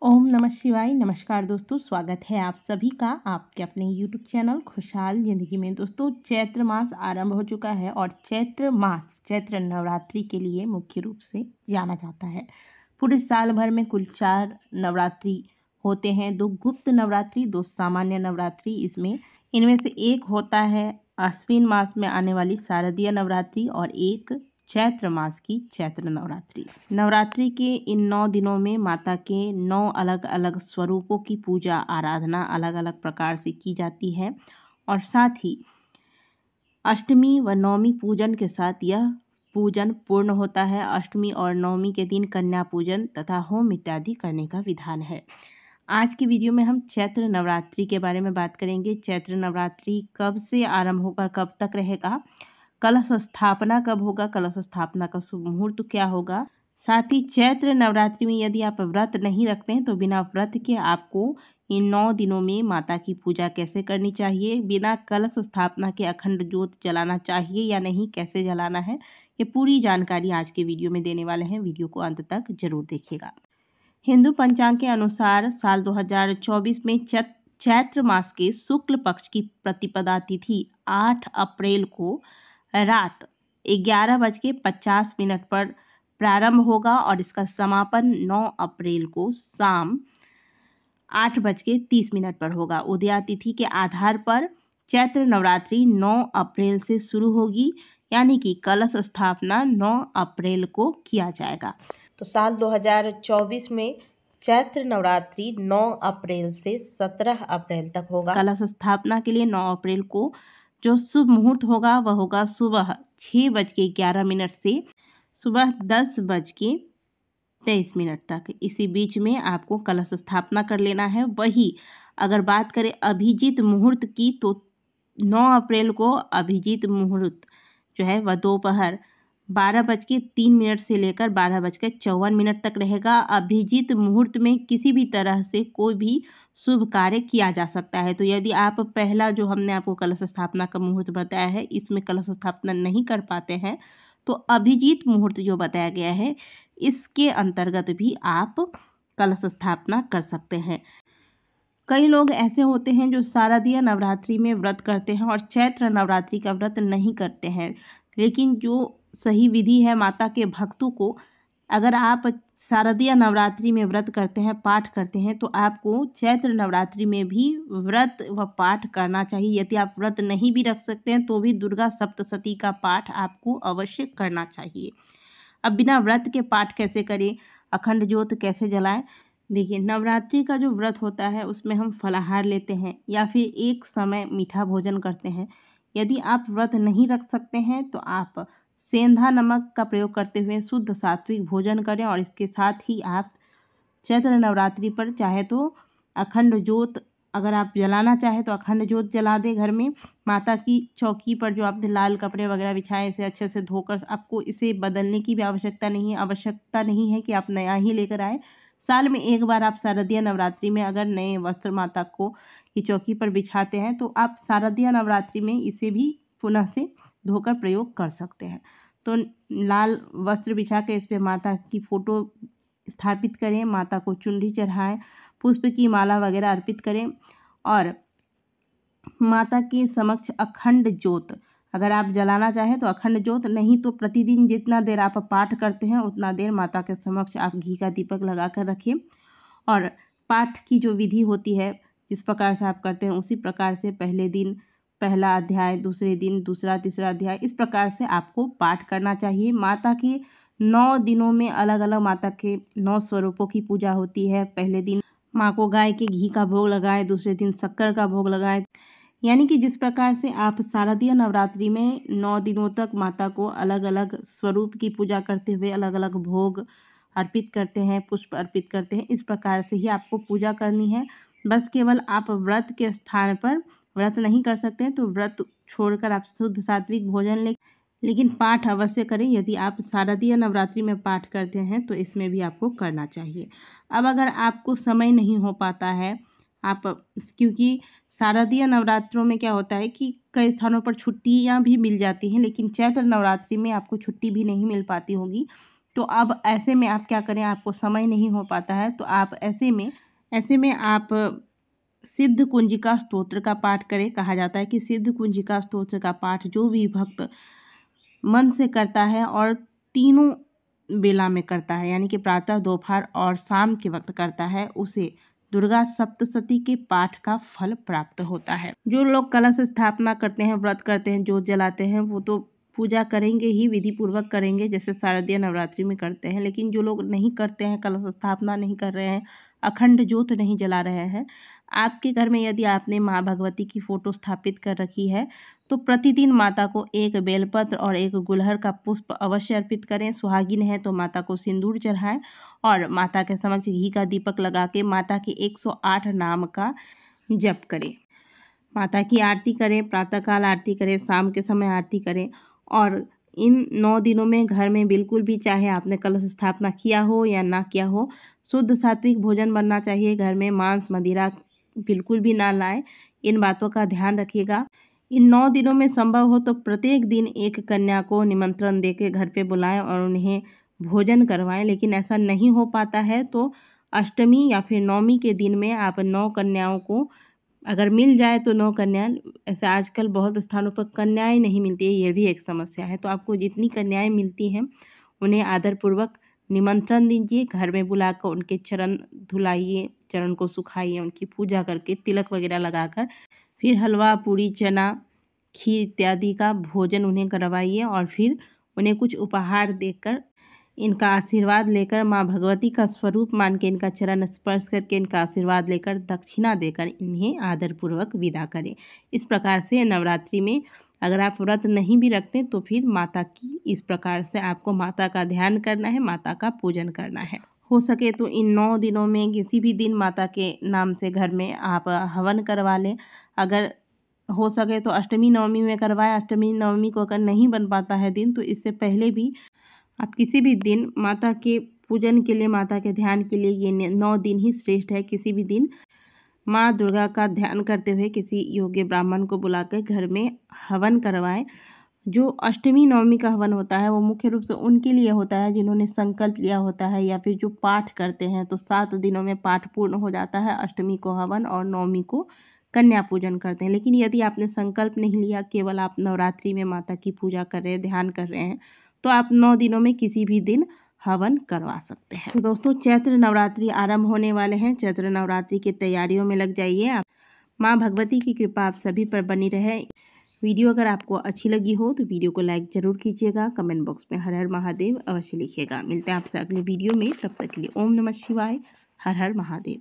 ओम नमः शिवाय। नमस्कार दोस्तों, स्वागत है आप सभी का आपके अपने यूट्यूब चैनल खुशहाल ज़िंदगी में। दोस्तों, चैत्र मास आरंभ हो चुका है और चैत्र मास चैत्र नवरात्रि के लिए मुख्य रूप से जाना जाता है। पूरे साल भर में कुल 4 नवरात्रि होते हैं, 2 गुप्त नवरात्रि, 2 सामान्य नवरात्रि। इनमें से एक होता है आश्विन मास में आने वाली शारदीय नवरात्रि और एक चैत्र मास की चैत्र नवरात्रि। नवरात्रि के इन 9 दिनों में माता के 9 अलग अलग स्वरूपों की पूजा आराधना अलग अलग प्रकार से की जाती है और साथ ही अष्टमी व नवमी पूजन के साथ यह पूजन पूर्ण होता है। अष्टमी और नवमी के दिन कन्या पूजन तथा होम इत्यादि करने का विधान है। आज की वीडियो में हम चैत्र नवरात्रि के बारे में बात करेंगे। चैत्र नवरात्रि कब से आरंभ होकर कब तक रहेगा, कलश स्थापना कब होगा, कलश स्थापना का शुभ मुहूर्त क्या होगा। साथ ही चैत्र नवरात्रि में यदि आप व्रत नहीं रखते हैं तो बिना व्रत के आपको इन 9 दिनों में माता की पूजा कैसे करनी चाहिए, बिना कलश स्थापना के अखंड ज्योत जलाना चाहिए या नहीं, कैसे जलाना है, ये पूरी जानकारी आज के वीडियो में देने वाले हैं। वीडियो को अंत तक जरूर देखिएगा। हिंदू पंचांग के अनुसार साल 2024 में चैत्र मास के शुक्ल पक्ष की प्रतिपदा तिथि 8 अप्रैल को रात 11:50 पर प्रारंभ होगा और इसका समापन 9 अप्रैल को शाम 8:30 पर होगा। उदया तिथि के आधार पर चैत्र नवरात्रि 9 अप्रैल से शुरू होगी, यानी कि कलश स्थापना 9 अप्रैल को किया जाएगा। तो साल 2024 में चैत्र नवरात्रि 9 अप्रैल से 17 अप्रैल तक होगा। कलश स्थापना के लिए 9 अप्रैल को जो शुभ मुहूर्त होगा वह होगा सुबह 6:11 से सुबह 10:23 तक। इसी बीच में आपको कलश स्थापना कर लेना है। वही अगर बात करें अभिजीत मुहूर्त की तो 9 अप्रैल को अभिजीत मुहूर्त जो है वह दोपहर 12:03 से लेकर 12:54 तक रहेगा। अभिजीत मुहूर्त में किसी भी तरह से कोई भी शुभ कार्य किया जा सकता है। तो यदि आप पहला जो हमने आपको कलश स्थापना का मुहूर्त बताया है इसमें कलश स्थापना नहीं कर पाते हैं तो अभिजीत मुहूर्त जो बताया गया है इसके अंतर्गत भी आप कलश स्थापना कर सकते हैं। कई लोग ऐसे होते हैं जो शारदीय नवरात्रि में व्रत करते हैं और चैत्र नवरात्रि का व्रत नहीं करते हैं, लेकिन जो सही विधि है माता के भक्तों को, अगर आप शारदीय नवरात्रि में व्रत करते हैं, पाठ करते हैं, तो आपको चैत्र नवरात्रि में भी व्रत व पाठ करना चाहिए। यदि आप व्रत नहीं भी रख सकते हैं तो भी दुर्गा सप्तशती का पाठ आपको अवश्य करना चाहिए। अब बिना व्रत के पाठ कैसे करें, अखंड ज्योत कैसे जलाएं। देखिए, नवरात्रि का जो व्रत होता है उसमें हम फलाहार लेते हैं या फिर एक समय मीठा भोजन करते हैं। यदि आप व्रत नहीं रख सकते हैं तो आप सेंधा नमक का प्रयोग करते हुए शुद्ध सात्विक भोजन करें और इसके साथ ही आप चैत्र नवरात्रि पर चाहे तो अखंड ज्योत, अगर आप जलाना चाहें तो अखंड ज्योत जला दें घर में। माता की चौकी पर जो आपने लाल कपड़े वगैरह बिछाए इसे अच्छे से धोकर, आपको इसे बदलने की भी आवश्यकता नहीं है कि आप नया ही लेकर आए। साल में एक बार आप शारदीय नवरात्रि में अगर नए वस्त्र माता को की चौकी पर बिछाते हैं तो आप शारदीय नवरात्रि में इसे भी पुनः से धोकर प्रयोग कर सकते हैं। तो लाल वस्त्र बिछा के इस पर माता की फ़ोटो स्थापित करें, माता को चुनरी चढ़ाएं, पुष्प की माला वगैरह अर्पित करें और माता के समक्ष अखंड ज्योत, अगर आप जलाना चाहें तो अखंड ज्योत, नहीं तो प्रतिदिन जितना देर आप पाठ करते हैं उतना देर माता के समक्ष आप घी का दीपक लगा कर रखिए। और पाठ की जो विधि होती है जिस प्रकार से आप करते हैं उसी प्रकार से पहले दिन पहला अध्याय, दूसरे दिन दूसरा, तीसरा अध्याय, इस प्रकार से आपको पाठ करना चाहिए। माता के 9 दिनों में अलग अलग माता के 9 स्वरूपों की पूजा होती है। पहले दिन माँ को गाय के घी का भोग लगाएं, दूसरे दिन शक्कर का भोग लगाएं। यानी कि जिस प्रकार से आप शारदीय नवरात्रि में 9 दिनों तक माता को अलग अलग स्वरूप की पूजा करते हुए अलग अलग भोग अर्पित करते हैं, पुष्प अर्पित करते हैं, इस प्रकार से ही आपको पूजा करनी है। बस केवल आप व्रत के स्थान पर व्रत नहीं कर सकते हैं तो व्रत छोड़कर आप शुद्ध सात्विक भोजन लेकिन पाठ अवश्य करें। यदि आप शारदीय नवरात्रि में पाठ करते हैं तो इसमें भी आपको करना चाहिए। अब अगर आपको समय नहीं हो पाता है, आप क्योंकि शारदीय नवरात्रों में क्या होता है कि कई स्थानों पर छुट्टियां भी मिल जाती हैं, लेकिन चैत्र नवरात्रि में आपको छुट्टी भी नहीं मिल पाती होगी, तो अब ऐसे में आप क्या करें, आपको समय नहीं हो पाता है तो आप ऐसे में आप सिद्ध कुंजिका स्तोत्र का पाठ करें। कहा जाता है कि सिद्ध कुंजिका स्तोत्र का पाठ जो भी भक्त मन से करता है और तीनों बेला में करता है, यानी कि प्रातः, दोपहर और शाम के वक्त करता है, उसे दुर्गा सप्तशती के पाठ का फल प्राप्त होता है। जो लोग कलश स्थापना करते हैं, व्रत करते हैं, जोत जलाते हैं, वो तो पूजा करेंगे ही, विधि पूर्वक करेंगे जैसे शारदीय नवरात्रि में करते हैं। लेकिन जो लोग नहीं करते हैं, कलश स्थापना नहीं कर रहे हैं, अखंड ज्योत नहीं जला रहे हैं, आपके घर में यदि आपने माँ भगवती की फोटो स्थापित कर रखी है तो प्रतिदिन माता को एक बेलपत्र और एक गुलहर का पुष्प अवश्य अर्पित करें। सुहागिन है तो माता को सिंदूर चढ़ाएं और माता के समक्ष घी का दीपक लगा के माता के 108 नाम का जप करें। माता की आरती करें, प्रातःकाल आरती करें, शाम के समय आरती करें। और इन 9 दिनों में घर में बिल्कुल भी, चाहे आपने कलश स्थापना किया हो या ना किया हो, शुद्ध सात्विक भोजन बनना चाहिए। घर में मांस मदिरा बिल्कुल भी ना लाएं। इन बातों का ध्यान रखिएगा। इन 9 दिनों में संभव हो तो प्रत्येक दिन एक कन्या को निमंत्रण देके घर पे बुलाएं और उन्हें भोजन करवाएं। लेकिन ऐसा नहीं हो पाता है तो अष्टमी या फिर नवमी के दिन में आप 9 कन्याओं को, अगर मिल जाए तो 9 कन्याएं, ऐसे आजकल बहुत स्थानों पर कन्याएं नहीं मिलती है, ये भी एक समस्या है। तो आपको जितनी कन्याएं मिलती हैं उन्हें आदरपूर्वक निमंत्रण दीजिए, घर में बुलाकर उनके चरण धुलाइए, चरण को सुखाइए, उनकी पूजा करके तिलक वगैरह लगाकर फिर हलवा पूरी चना खीर इत्यादि का भोजन उन्हें करवाइए और फिर उन्हें कुछ उपहार देकर इनका आशीर्वाद लेकर, माँ भगवती का स्वरूप मान के इनका चरण स्पर्श करके इनका आशीर्वाद लेकर, दक्षिणा देकर इन्हें आदरपूर्वक विदा करें। इस प्रकार से नवरात्रि में अगर आप व्रत नहीं भी रखते तो फिर माता की, इस प्रकार से आपको माता का ध्यान करना है, माता का पूजन करना है। हो सके तो इन 9 दिनों में किसी भी दिन माता के नाम से घर में आप हवन करवा लें। अगर हो सके तो अष्टमी नवमी में करवाएं। अष्टमी नवमी को अगर नहीं बन पाता है दिन तो इससे पहले भी आप किसी भी दिन माता के पूजन के लिए, माता के ध्यान के लिए ये 9 दिन ही श्रेष्ठ है। किसी भी दिन माँ दुर्गा का ध्यान करते हुए किसी योग्य ब्राह्मण को बुलाकर घर में हवन करवाएं। जो अष्टमी नवमी का हवन होता है वो मुख्य रूप से उनके लिए होता है जिन्होंने संकल्प लिया होता है या फिर जो पाठ करते हैं, तो 7 दिनों में पाठ पूर्ण हो जाता है। अष्टमी को हवन और नवमी को कन्या पूजन करते हैं। लेकिन यदि आपने संकल्प नहीं लिया, केवल आप नवरात्रि में माता की पूजा कर रहे हैं, ध्यान कर रहे हैं, तो आप 9 दिनों में किसी भी दिन हवन करवा सकते हैं। तो दोस्तों, चैत्र नवरात्रि आरंभ होने वाले हैं। चैत्र नवरात्रि की तैयारियों में लग जाइए आप। माँ भगवती की कृपा आप सभी पर बनी रहे। वीडियो अगर आपको अच्छी लगी हो तो वीडियो को लाइक जरूर कीजिएगा। कमेंट बॉक्स में हर हर महादेव अवश्य लिखिएगा। मिलते हैं आपसे अगले वीडियो में, तब तक के लिए ओम नमः शिवाय, हर हर महादेव।